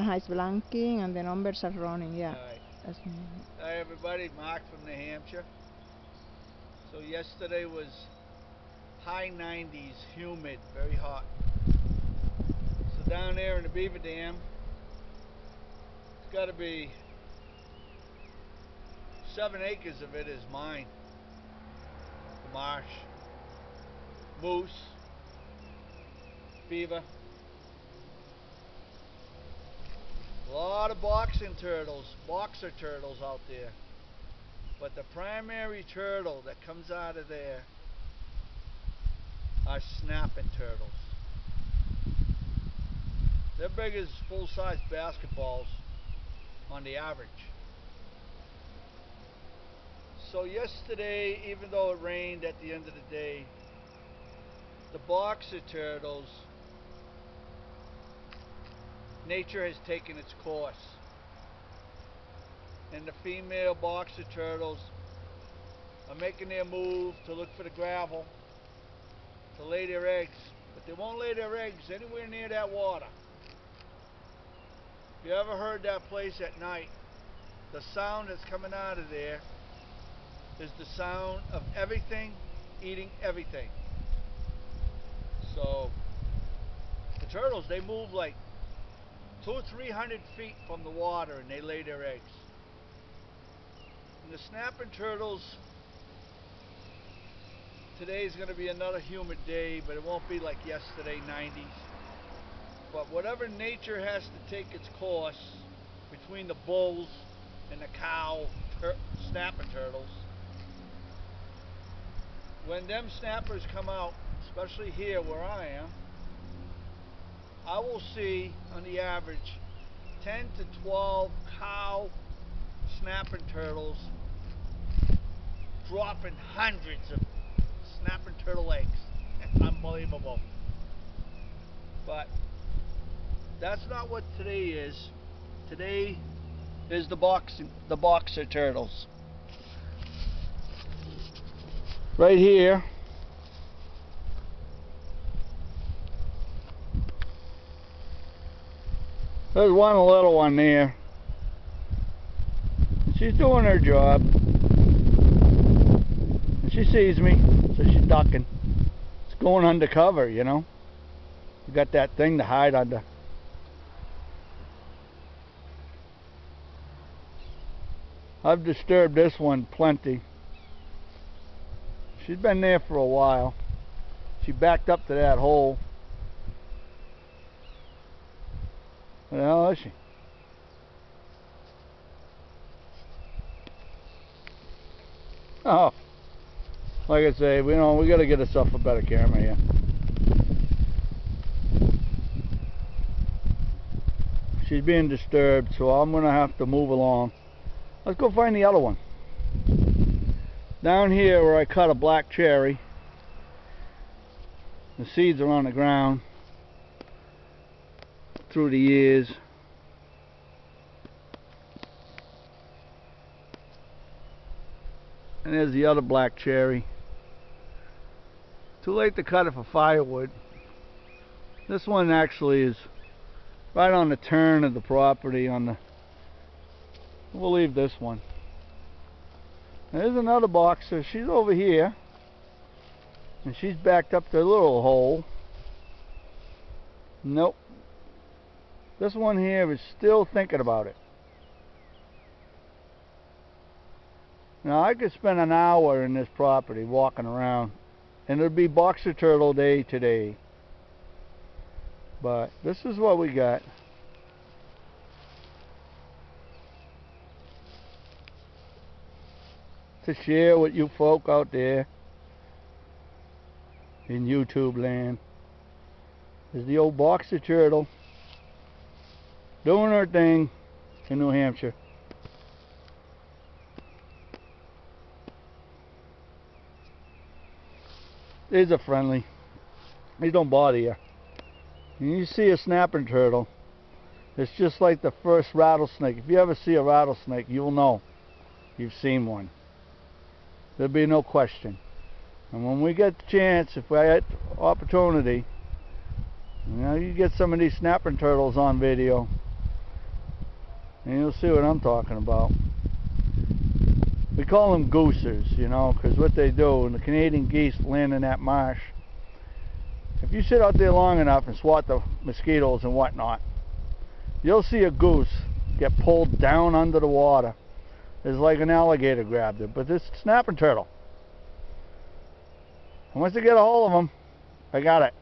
It's blanking and the numbers are running, yeah. Alright. That's Hi everybody, Mark from New Hampshire. So yesterday was high 90s, humid, very hot. So down there in the Beaver Dam, it's got to be 7 acres of it is mine. The marsh, moose, beaver. A lot of boxer turtles out there. But the primary turtle that comes out of there are snapping turtles. They're big as full-size basketballs on the average. So yesterday, even though it rained at the end of the day, the boxer turtles, nature has taken its course. And the female boxer turtles are making their move to look for the gravel to lay their eggs, but they won't lay their eggs anywhere near that water. If you ever heard that place at night, the sound that's coming out of there is the sound of everything eating everything. So the turtles, they move like 200 or 300 feet from the water and they lay their eggs. And the snapping turtles, today is going to be another humid day, but it won't be like yesterday, 90s. But whatever nature has to take its course between the bulls and the cow snapping turtles, when them snappers come out, especially here where I am, I will see on the average 10 to 12 cow snapping turtles dropping hundreds of snapping turtle eggs. It's unbelievable. But that's not what today is. Today is the boxer turtles. Right here, there's one little one there. She's doing her job. And she sees me, so she's ducking. It's going undercover, you know. You got that thing to hide under. I've disturbed this one plenty. She's been there for a while. She backed up to that hole. What the hell is she? Oh, like I say, we got to get ourselves a better camera here. She's being disturbed, so I'm gonna have to move along. Let's go find the other one. Down here where I cut a black cherry, the seeds are on the ground through the years. And there's the other black cherry. Too late to cut it for firewood. This one actually is right on the turn of the property on the... We'll leave this one. There's another boxer. She's over here. And she's backed up to a little hole. Nope. This one here is still thinking about it. Now I could spend an hour in this property walking around, and it'll be boxer turtle day today. But this is what we got. To share with you folk out there in YouTube land is the old boxer turtle doing her thing in New Hampshire. These are friendly. These don't bother you. When you see a snapping turtle, it's just like the first rattlesnake. If you ever see a rattlesnake, you'll know you've seen one. There'll be no question. And when we get the chance, if we get opportunity, you get some of these snapping turtles on video. And you'll see what I'm talking about. We call them goosers, you know, because what they do, when the Canadian geese land in that marsh, if you sit out there long enough and swat the mosquitoes and whatnot, you'll see a goose get pulled down under the water. It's like an alligator grabbed it, but this snapping turtle. And once they get a hold of them, I got it.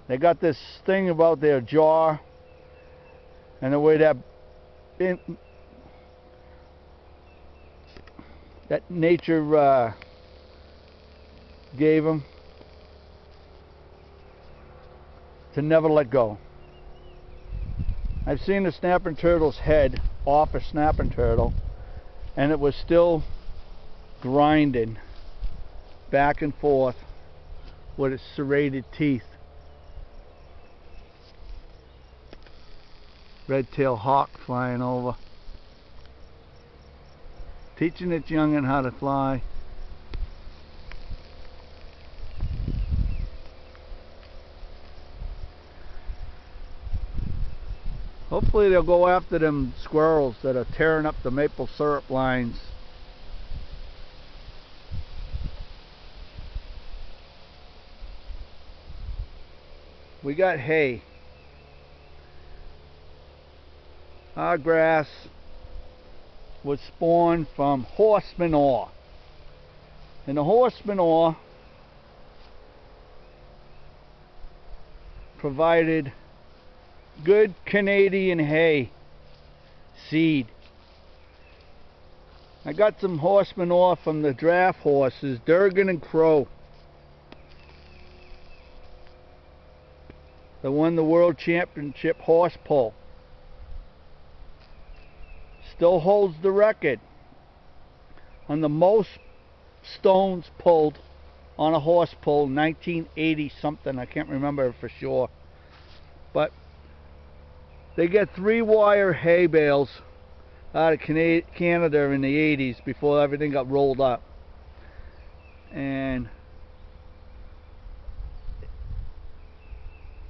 They got this thing about their jaw and the way that nature gave them to never let go. I've seen a snapping turtle's head off a snapping turtle, and it was still grinding back and forth with its serrated teeth. Red-tailed hawk flying over, teaching its young'un how to fly. Hopefully they'll go after them squirrels that are tearing up the maple syrup lines. We got hay. Our grass was spawned from horse manure. And the horse manure provided good Canadian hay seed. I got some horse manure from the draft horses, Durgan and Crow. They won the World Championship horse pull. Still holds the record on the most stones pulled on a horse pull, 1980 something. I can't remember for sure. But they get 3-wire hay bales out of Canada in the 80s before everything got rolled up. And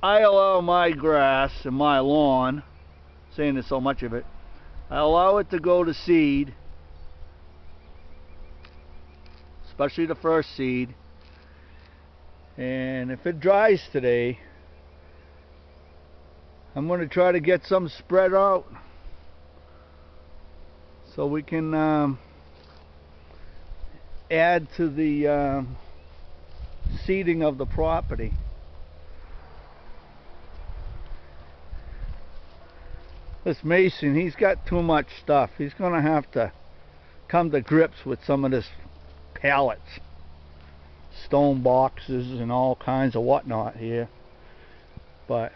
I allow my grass and my lawn, saying there's so much of it, I allow it to go to seed, especially the first seed. And if it dries today, I'm going to try to get some spread out so we can add to the seeding of the property. This mason, he's got too much stuff. He's going to have to come to grips with some of this pallets, stone boxes and all kinds of whatnot here. But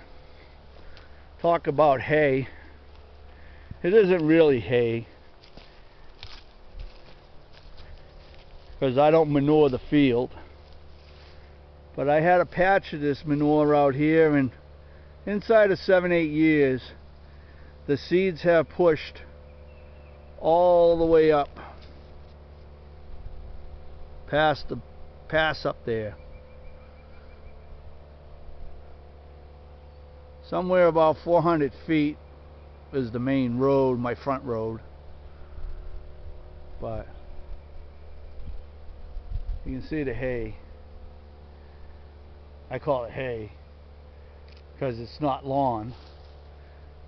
talk about hay, it isn't really hay, because I don't manure the field. But I had a patch of this manure out here, and inside of 7-8 years the seeds have pushed all the way up past the pass up there. Somewhere about 400 feet is the main road, my front road. But you can see the hay. I call it hay because it's not lawn.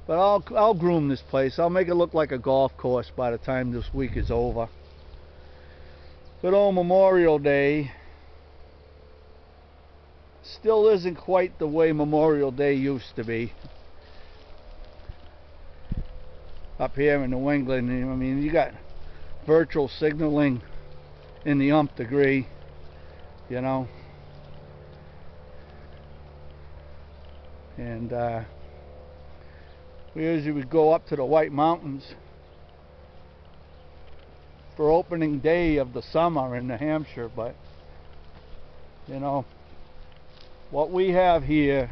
But I'll groom this place. I'll make it look like a golf course by the time this week is over. Good old Memorial Day still isn't quite the way Memorial Day used to be. Up here in New England, I mean, you got virtual signaling in the umpth degree, you know. And we usually would go up to the White Mountains for opening day of the summer in New Hampshire, but you know, what we have here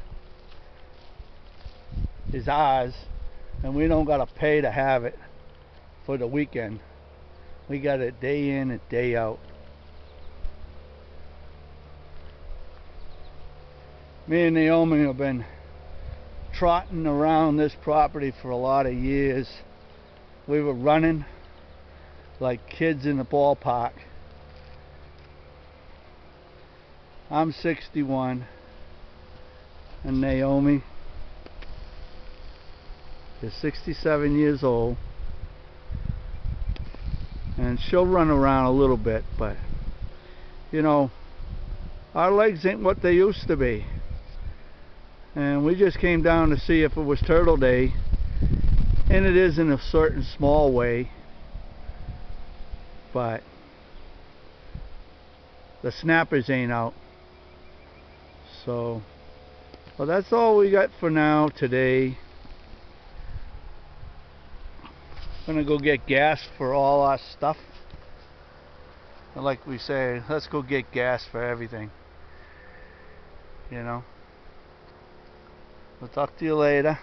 is ours, and we don't gotta pay to have it for the weekend. We got it day in and day out. Me and Naomi have been trotting around this property for a lot of years, we were running like kids in the ballpark. I'm 61 and Naomi is 67 years old, and she'll run around a little bit, but you know, our legs ain't what they used to be, and we just came down to see if it was Turtle Day, and it is in a certain small way, but the snappers ain't out. So, well, that's all we got for now today. Gonna go get gas for all our stuff. And like we say, let's go get gas for everything. You know. We'll talk to you later.